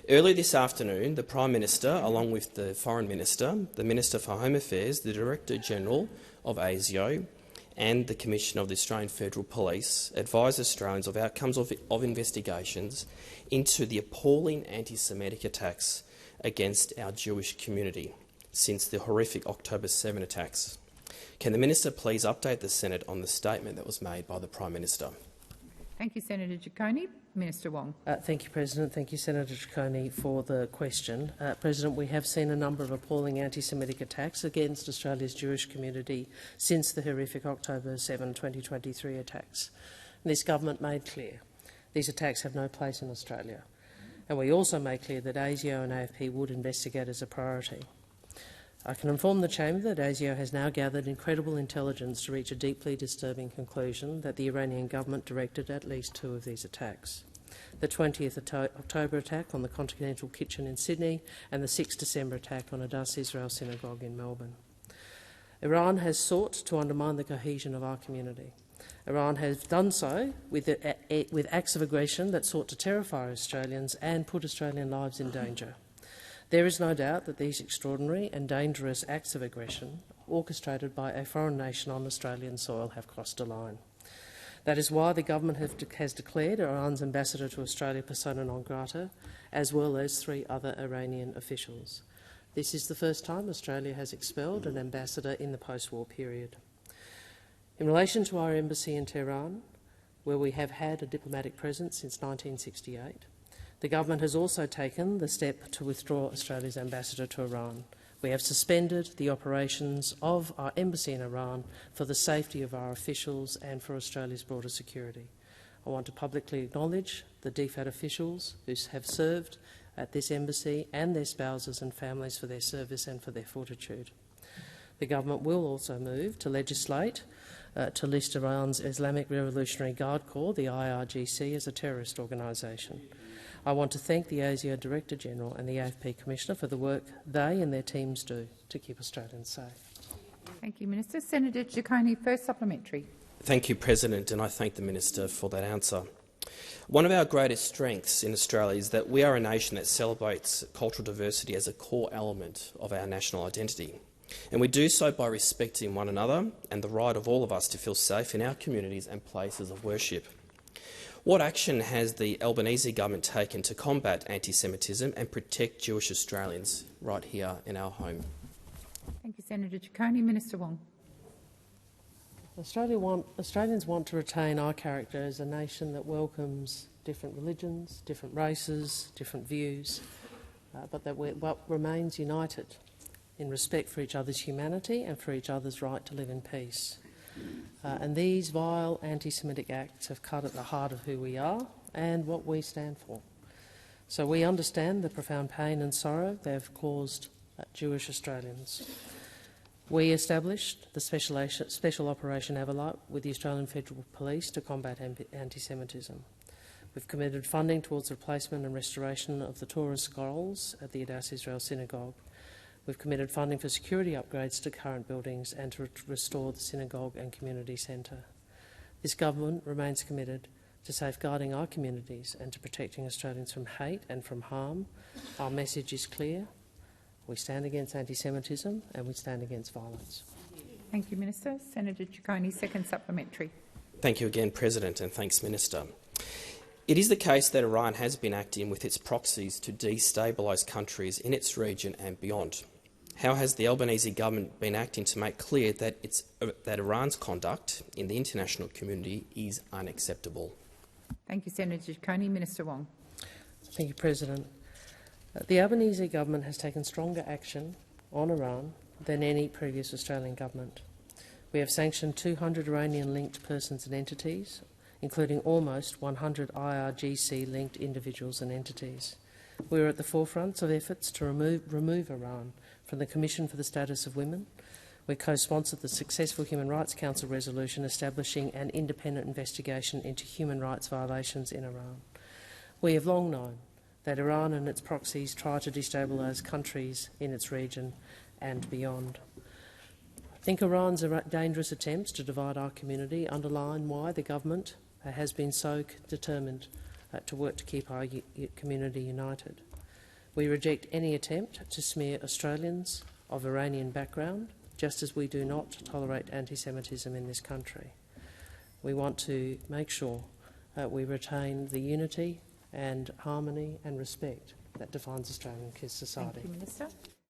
Earlier this afternoon, the Prime Minister, along with the Foreign Minister, the Minister for Home Affairs, the Director-General of ASIO and the Commissioner of the Australian Federal Police advised Australians of outcomes of investigations into the appalling anti-Semitic attacks against our Jewish community since the horrific October 7 attacks. Can the Minister please update the Senate on the statement that was made by the Prime Minister? Thank you, Senator Ciccone. Minister Wong. Thank you, President. Thank you, Senator Ciccone, for the question. President, we have seen a number of appalling anti-Semitic attacks against Australia's Jewish community since the horrific October 7, 2023 attacks. And this government made clear these attacks have no place in Australia. And we also made clear that ASIO and AFP would investigate as a priority. I can inform the Chamber that ASIO has now gathered incredible intelligence to reach a deeply disturbing conclusion that the Iranian government directed at least 2 of these attacks. The 20th October attack on the Continental Kitchen in Sydney and the 6th December attack on Adass Israel Synagogue in Melbourne. Iran has sought to undermine the cohesion of our community. Iran has done so with acts of aggression that sought to terrify Australians and put Australian lives in danger. There is no doubt that these extraordinary and dangerous acts of aggression, orchestrated by a foreign nation on Australian soil, have crossed a line. That is why the government has declared Iran's ambassador to Australia persona non grata, as well as 3 other Iranian officials. This is the first time Australia has expelled an ambassador in the post-war period. In relation to our embassy in Tehran, where we have had a diplomatic presence since 1968, the government has also taken the step to withdraw Australia's ambassador to Iran. We have suspended the operations of our embassy in Iran for the safety of our officials and for Australia's broader security. I want to publicly acknowledge the DFAT officials who have served at this embassy and their spouses and families for their service and for their fortitude. The government will also move to legislate to list Iran's Islamic Revolutionary Guard Corps, the IRGC, as a terrorist organisation. I want to thank the ASIO Director-General and the AFP Commissioner for the work they and their teams do to keep Australians safe. Thank you, Minister. Senator Ciccone, first supplementary. Thank you, President, and I thank the Minister for that answer. One of our greatest strengths in Australia is that we are a nation that celebrates cultural diversity as a core element of our national identity. And we do so by respecting one another and the right of all of us to feel safe in our communities and places of worship. What action has the Albanese government taken to combat anti-Semitism and protect Jewish Australians right here in our home? Thank you, Senator Ciccone. Minister Wong. Australians want to retain our character as a nation that welcomes different religions, different races, different views, but remains united in respect for each other's humanity and for each other's right to live in peace. And these vile anti-Semitic acts have cut at the heart of who we are and what we stand for. So we understand the profound pain and sorrow they have caused Jewish Australians. We established the Special Operation Everlight with the Australian Federal Police to combat anti-Semitism. We've committed funding towards the replacement and restoration of the Torah scrolls at the Adass Israel Synagogue. We've committed funding for security upgrades to current buildings and to restore the synagogue and community centre. This government remains committed to safeguarding our communities and to protecting Australians from hate and from harm. Our message is clear. We stand against anti-Semitism and we stand against violence. Thank you, Minister. Senator Ciccone, second supplementary. Thank you again, President, and thanks, Minister. It is the case that Iran has been acting with its proxies to destabilise countries in its region and beyond. How has the Albanese government been acting to make clear that Iran's conduct in the international community is unacceptable? Thank you, Senator Ciccone. Minister Wong. Thank you, President. The Albanese government has taken stronger action on Iran than any previous Australian government. We have sanctioned 200 Iranian-linked persons and entities, including almost 100 IRGC-linked individuals and entities. We are at the forefront of efforts to remove Iran from the Commission for the Status of Women. We co-sponsored the successful Human Rights Council resolution establishing an independent investigation into human rights violations in Iran. We have long known that Iran and its proxies try to destabilise countries in its region and beyond. I think Iran's dangerous attempts to divide our community underline why the government has been so determined to work to keep our community united. We reject any attempt to smear Australians of Iranian background, just as we do not tolerate antisemitism in this country. We want to make sure that we retain the unity and harmony and respect that defines Australian society. Thank you, Minister.